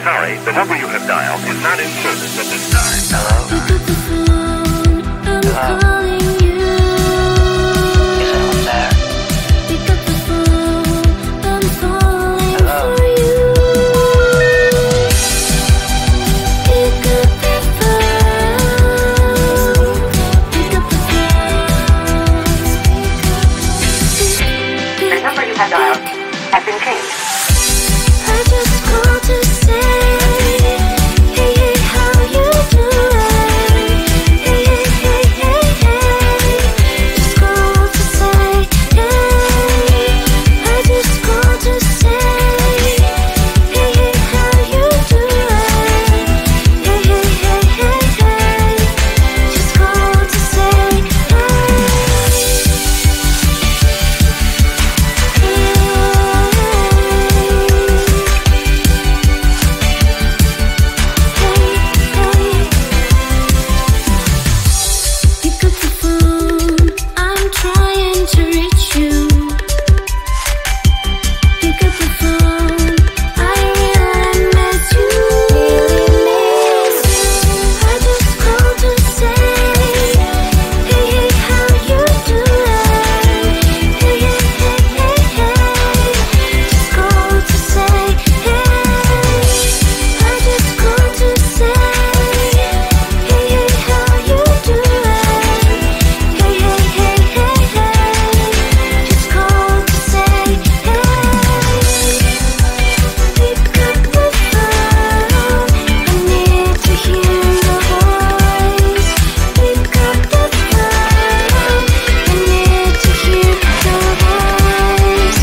sorry, the number you have dialed is not in service at this time. Hello? Pick up the phone, I'm calling you. Is anyone there? Pick up the phone, I'm falling for you. Pick up the phone, pick up the phone. The number you have dialed has been changed. I just called to say, hey, hey, how you doing? Hey, hey, hey, hey, hey. Just called to say, hey. I just called to say, hey, hey, how you doing? Hey, hey, hey, hey, hey. Just called to say, pick up the phone, I'm trying to reach you. Pick up the phone, I really miss you. I just called to say, hey, hey, how you doing? Hey, hey, hey, hey, hey. Just called to say, hey. I just called to say, hey, hey, how you doing? Hey, hey, hey, hey, hey. Just called to say, hey. Pick up the phone, I need to hear your voice. Pick up the phone, I need to hear your voice.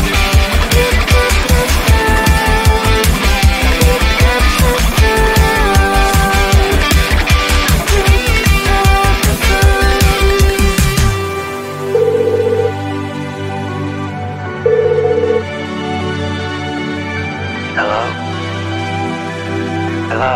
Pick up the phone, pick up the Hello? Hello?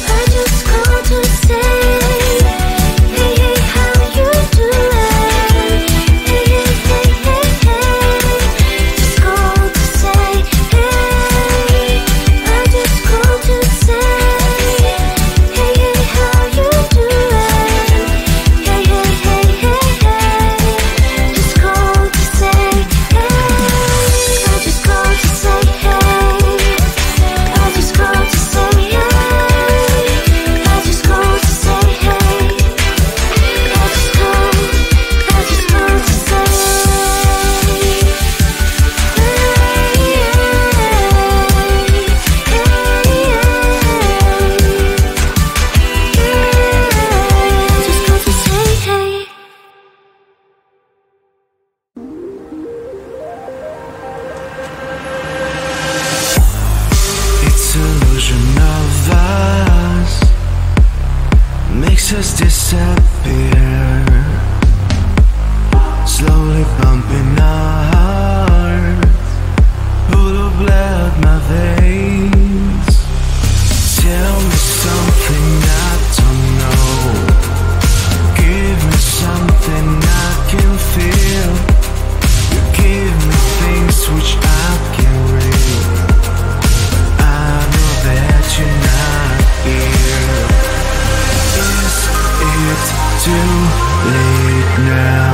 I just called to say, hey, hey, how you doing? Hey, hey, hey, hey, hey. Just called to say, hey. I just called to say, hey, hey, how you doing? Hey, hey, hey, hey, hey. Just called to say, hey. I just called to say, hey. I just called to say, hey. I just called to say, hey. I just called to say, just called to say, hey. It's illusion of us makes us disappear, slowly bumping our hearts, full of blood my veins. Tell me something I don't know, give me something I can feel. You give me things which I can read. I know that you're not here. Is it too late now?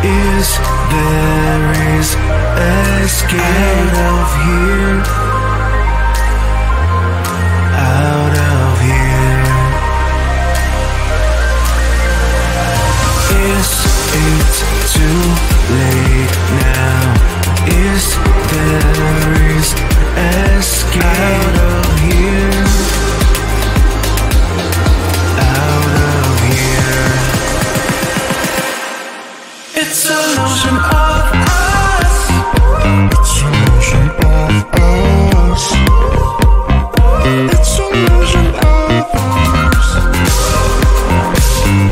Is there escape out of here? Out of here. Is it too late now? Is there escape out of here? Out of here. It's illusion of us. It's illusion of us. It's illusion of us.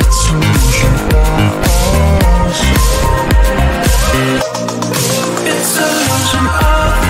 It's illusion of us. It's illusion of us.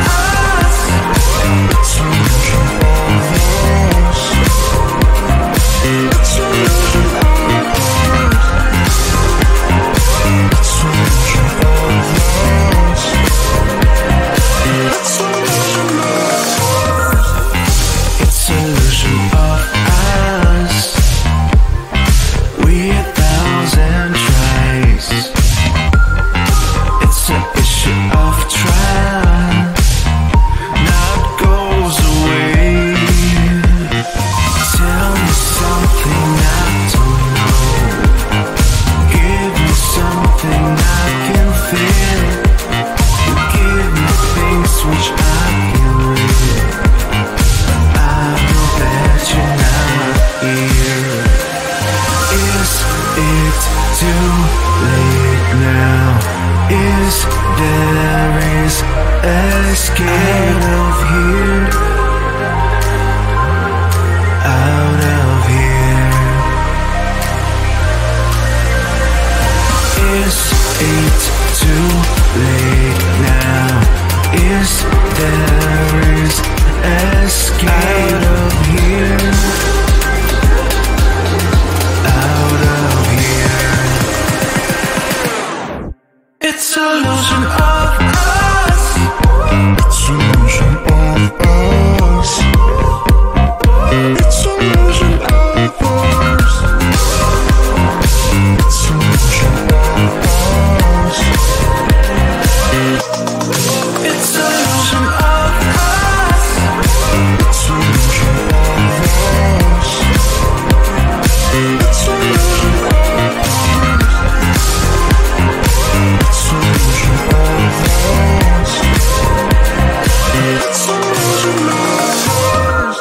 feel. You give me things which I can read. I know that you're not here. Is it too late now? Is there is escape out of here? Out of here. Is it too late now? Is there is escape out of here? Out of here. It's illusion of us. It's illusion of us. It's illusion of us. It's illusion of us. It's illusion of us. It's illusion of us. It's illusion of us. It's illusion of us. It's illusion of us.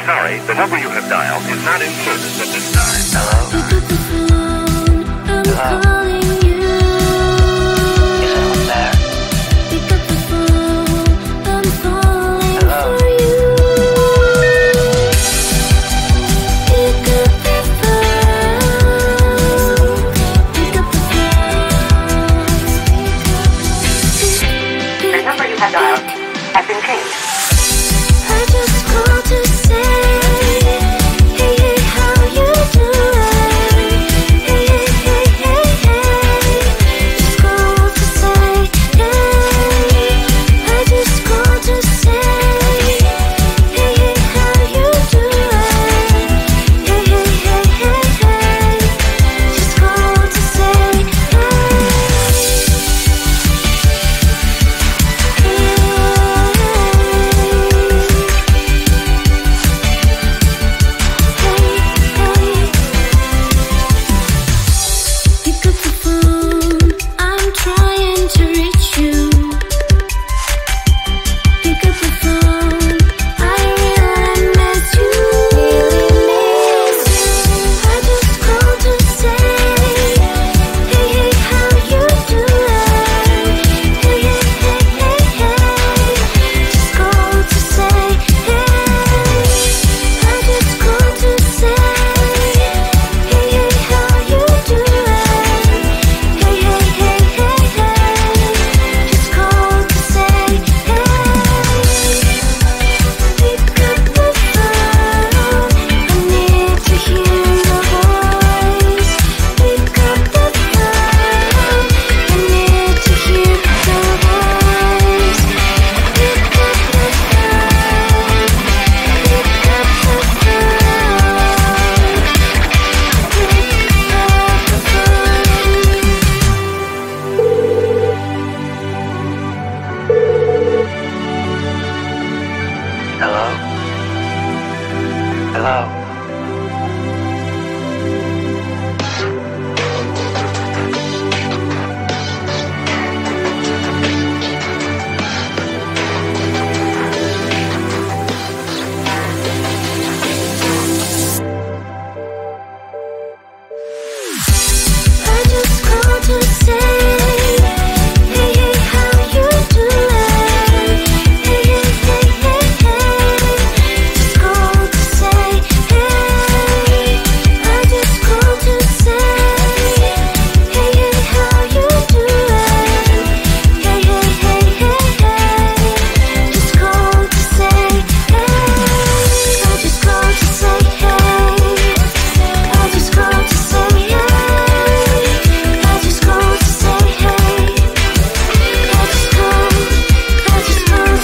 Sorry, the number you have dialed is not in service at this time. Hello? Pick up the phone, I'm calling you. Is anyone there? Pick up the phone, I'm falling Hello? for you. Pick up the phone, pick up the phone. The number you have dialed has been changed. I just called to say, hey, hey, how you doing? Hey, hey, hey, hey, hey. Hello? I just called to say, hey, hey, how you doing? Hey, hey, hey, hey, hey. Just called to say, hey. I just called to say, hey, hey, how you doing? Hey, hey, hey, hey, hey. Just called to say, hey. I just called to say, hey. I just called to say, hey. I just called to say, hey. I just called to say, just called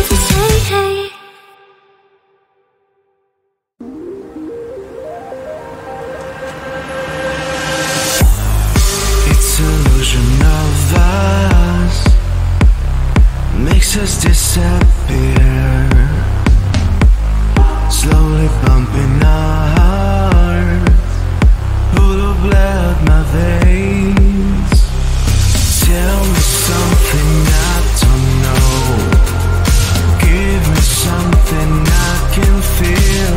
to say, hey. It's illusion of us makes us disappear, slowly bumping our hearts, full of blood my veins. Tell me something I don't know, give me something I can feel.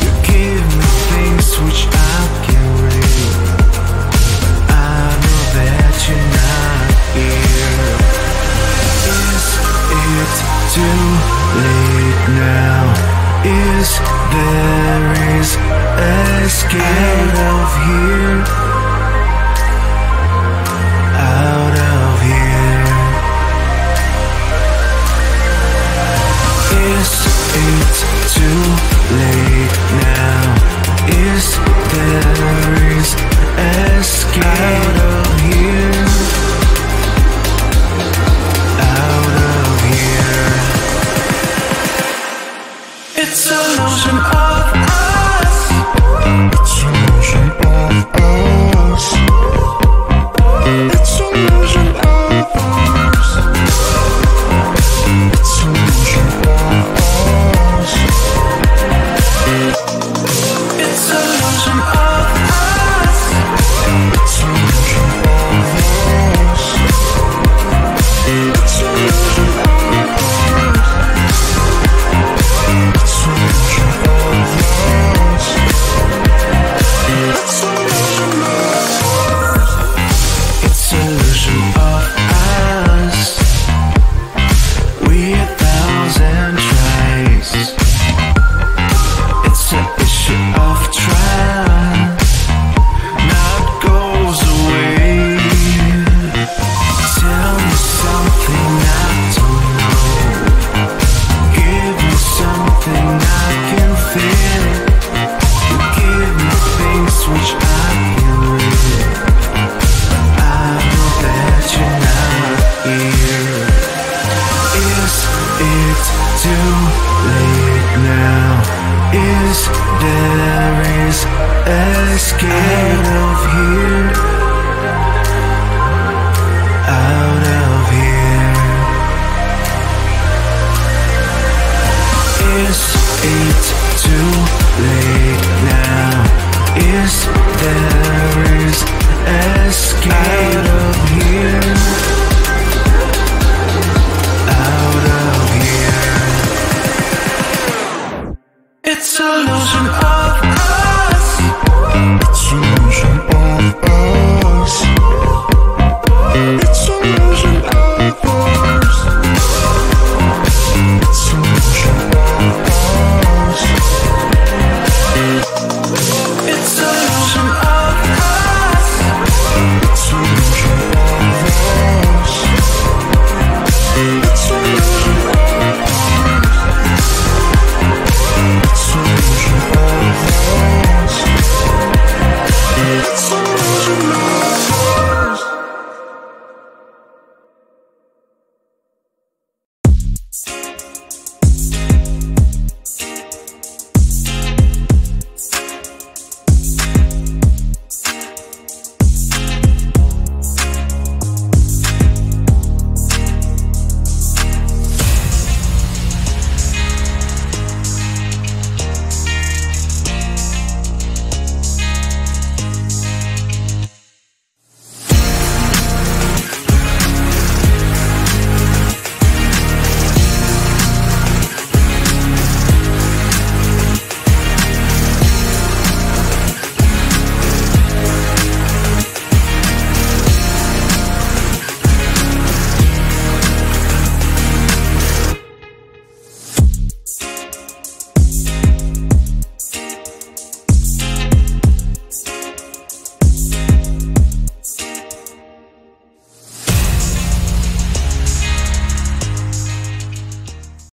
You give me things which I can read. I know that you're not here. Is it too late now? Is there escape out of here? Out of here. Is it too late now? Is there escape out of here? Out of here. It's illusion of us. It's illusion of us. It's illusion of us. It's illusion of us. It's illusion of us. It's illusion of us. It's illusion of us. It's illusion of us. It's illusion of us. It's illusion of us. We 1,000 tries. It's an issue of trust. Now it goes away. Tell me something I don't know. Give me something I can feel. You give me things which